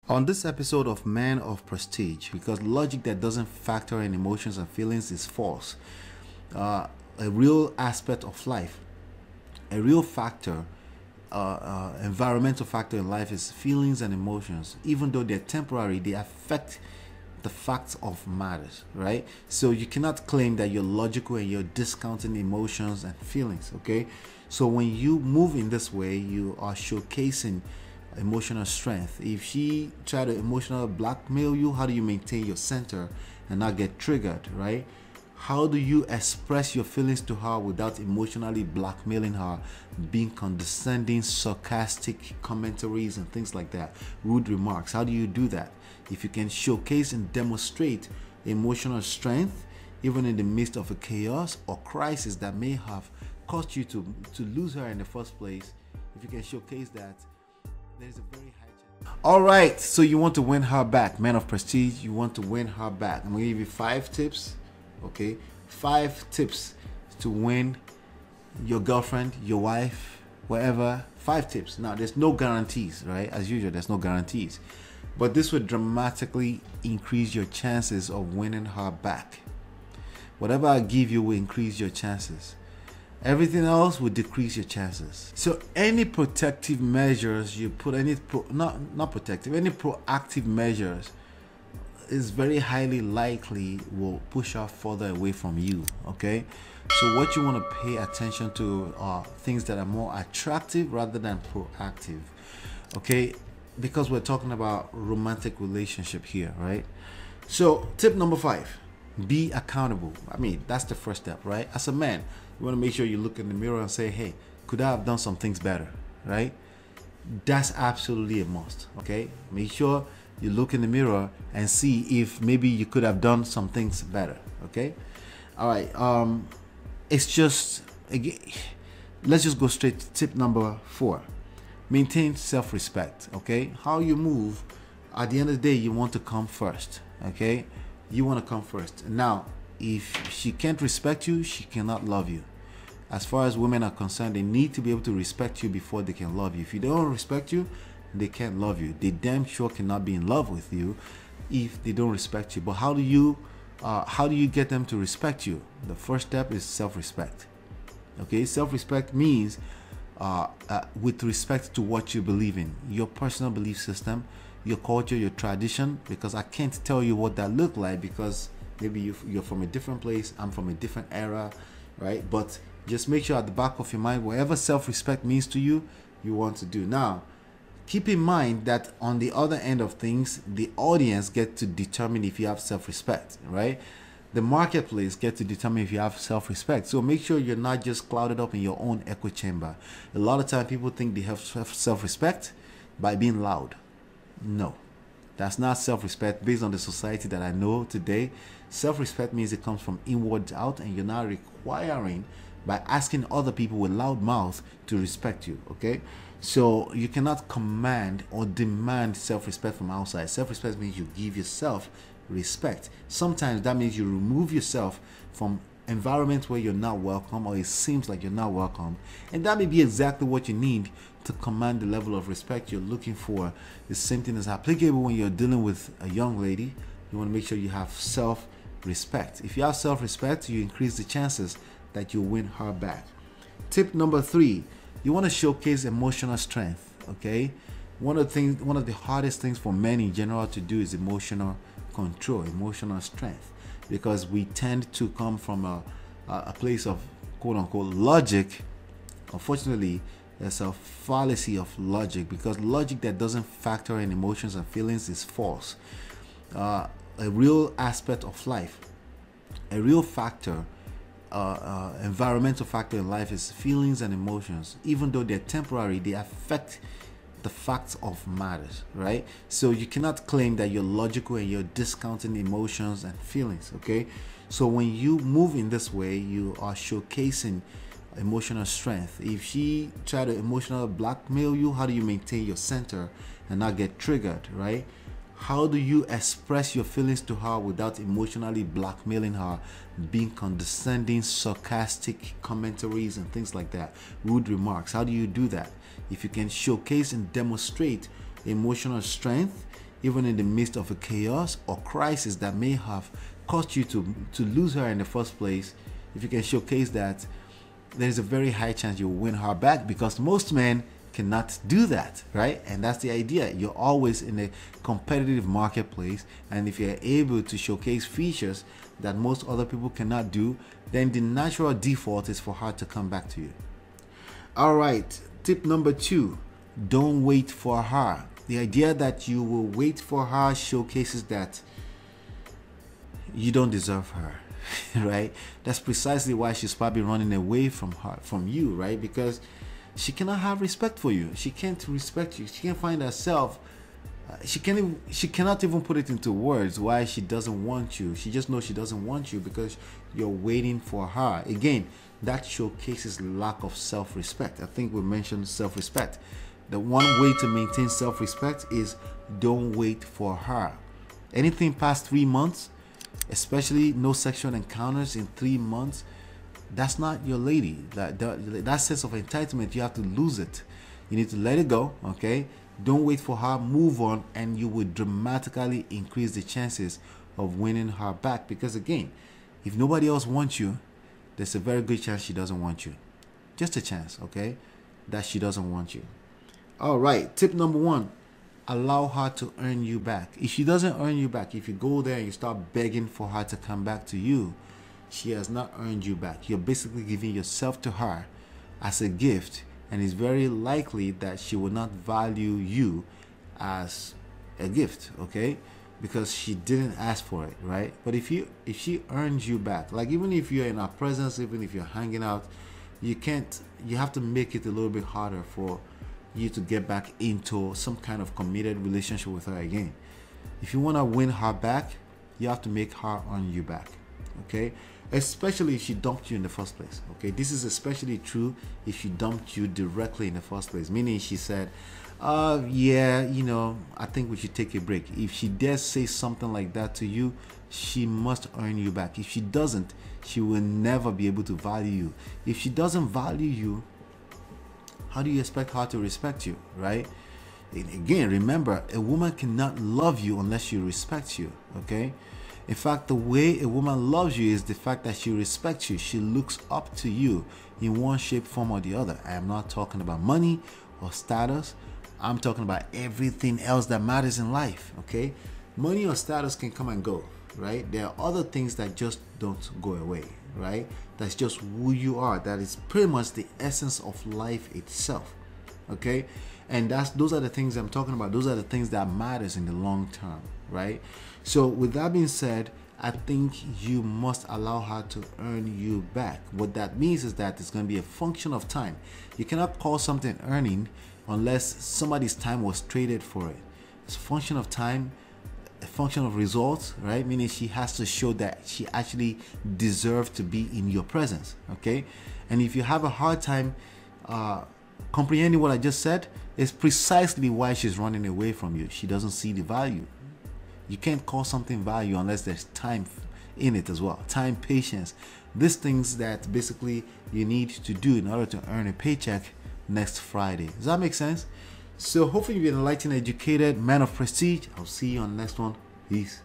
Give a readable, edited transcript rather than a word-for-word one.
On this episode of Man of Prestige, because logic that doesn't factor in emotions and feelings is false. A real aspect of life, a real factor, environmental factor in life is feelings and emotions. Even though they're temporary, they affect the facts of matters, right? So you cannot claim that you're logical and you're discounting emotions and feelings, okay? So when you move in this way, you are showcasing emotional strength. If she try to emotional blackmail you, how do you maintain your center and not get triggered, right? How do you express your feelings to her without emotionally blackmailing her, being condescending, sarcastic commentaries and things like that, rude remarks? How do you do that? If you can showcase and demonstrate emotional strength even in the midst of a chaos or crisis that may have caused you to lose her in the first place, if you can showcase that, there's a very high chance. All right, so you want to win her back, Man of Prestige. You want to win her back. I'm gonna give you 5 tips. Okay, 5 tips to win your girlfriend, your wife, whatever. 5 tips. Now, there's no guarantees, right? As usual, there's no guarantees, but this would dramatically increase your chances of winning her back. Whatever I give you will increase your chances. Everything else will decrease your chances. So any protective measures you put, any proactive measures is very highly likely will push her further away from you, okay? So what you want to pay attention to are things that are more attractive rather than proactive, okay? Because we're talking about romantic relationship here, right? So tip number 5, be accountable. I mean, that's the first step, right? As a man, you want to make sure you look in the mirror and say, hey, could I have done some things better, right? That's absolutely a must, okay? Make sure you look in the mirror and see if maybe you could have done some things better, okay? All right, it's just, again, let's just go straight to tip number 4. Maintain self-respect, okay? How you move, at the end of the day, you want to come first, okay? You want to come first. Now, if she can't respect you, she cannot love you. As far as women are concerned, they need to be able to respect you before they can love you. If you don't respect you, they can't love you. They damn sure cannot be in love with you if they don't respect you. But how do you get them to respect you? The first step is self-respect. Okay, self-respect means with respect to what you believe in, your personal belief system, your culture, your tradition. Because I can't tell you what that looked like because maybe you're from a different place, I'm from a different era, right? But just make sure at the back of your mind, whatever self-respect means to you, you want to do. Now, keep in mind that on the other end of things, the audience get to determine if you have self-respect, right? The marketplace get to determine if you have self-respect. So make sure you're not just clouded up in your own echo chamber. A lot of times people think they have self-respect by being loud. No, that's not self-respect based on the society that I know today. Self-respect means it comes from inwards out, and you're not requiring by asking other people with loud mouth to respect you, okay? So you cannot command or demand self-respect from outside. Self-respect means you give yourself respect. Sometimes that means you remove yourself from environments where you're not welcome, or it seems like you're not welcome, and that may be exactly what you need to command the level of respect you're looking for. The same thing is applicable when you're dealing with a young lady. You want to make sure you have self-respect. If you have self-respect, you increase the chances that you win her back. Tip number 3, you want to showcase emotional strength, okay? One of the hardest things for men in general to do is emotional control, emotional strength, because we tend to come from a place of quote-unquote logic. Unfortunately, there's a fallacy of logic, because logic that doesn't factor in emotions and feelings is false. A real aspect of life, a real factor, environmental factor in life is feelings and emotions. Even though they're temporary, they affect the facts of matters, right? So you cannot claim that you're logical and you're discounting emotions and feelings, okay? So when you move in this way, you are showcasing emotional strength. If she try to emotional blackmail you, how do you maintain your center and not get triggered, right? How do you express your feelings to her without emotionally blackmailing her, being condescending, sarcastic commentaries and things like that, rude remarks? How do you do that? If you can showcase and demonstrate emotional strength even in the midst of a chaos or crisis that may have caused you to lose her in the first place. If you can showcase that, there's a very high chance you'll win her back, because most men cannot do that, right? And that's the idea. You're always in a competitive marketplace, and if you're able to showcase features that most other people cannot do, then the natural default is for her to come back to you. All right, tip number 2, don't wait for her. The idea that you will wait for her showcases that you don't deserve her. Right? That's precisely why she's probably running away from you, right? Because she cannot have respect for you. She can't respect you. She can't find herself. She cannot even put it into words why she doesn't want you. She just knows she doesn't want you because you're waiting for her. Again, that showcases lack of self-respect. I think we mentioned self-respect. The one way to maintain self-respect is don't wait for her. Anything past 3 months, especially no sexual encounters in 3 months, that's not your lady. That sense of entitlement, you have to lose it. You need to let it go, okay? Don't wait for her, move on, and you will dramatically increase the chances of winning her back. Because again, if nobody else wants you, there's a very good chance she doesn't want you. Just a chance, okay, that she doesn't want you. All right, tip number 1, allow her to earn you back. If she doesn't earn you back, if you go there and you start begging for her to come back to you, she has not earned you back. You're basically giving yourself to her as a gift, and it's very likely that she will not value you as a gift, okay? Because she didn't ask for it, right? But if she earns you back, like even if you're in her presence, even if you're hanging out, you have to make it a little bit harder for you to get back into some kind of committed relationship with her again. If you want to win her back, you have to make her earn you back, okay? Especially if she dumped you in the first place, okay? This is especially true if she dumped you directly in the first place, meaning she said, yeah, you know, I think we should take a break. If she dares say something like that to you, she must earn you back. If she doesn't, she will never be able to value you. If she doesn't value you, how do you expect her to respect you, right? Again, remember, a woman cannot love you unless she respects you, okay? In fact, the way a woman loves you is the fact that she respects you. She looks up to you in one shape, form, or the other. I am not talking about money or status. I'm talking about everything else that matters in life, okay? Money or status can come and go, right? There are other things that just don't go away, right? That's just who you are. That is pretty much the essence of life itself, okay? And those are the things I'm talking about. Those are the things that matters in the long term, right? So with that being said, I think you must allow her to earn you back. What that means is that it's going to be a function of time. You cannot call something earning unless somebody's time was traded for it. It's a function of time, a function of results, right? Meaning she has to show that she actually deserves to be in your presence, okay? And if you have a hard time comprehending what I just said, it's precisely why she's running away from you. She doesn't see the value. You can't call something value unless there's time in it as well. Time, patience. These things that basically you need to do in order to earn a paycheck next Friday. Does that make sense? So hopefully you've been enlightened, educated, man of prestige. I'll see you on the next one. Peace.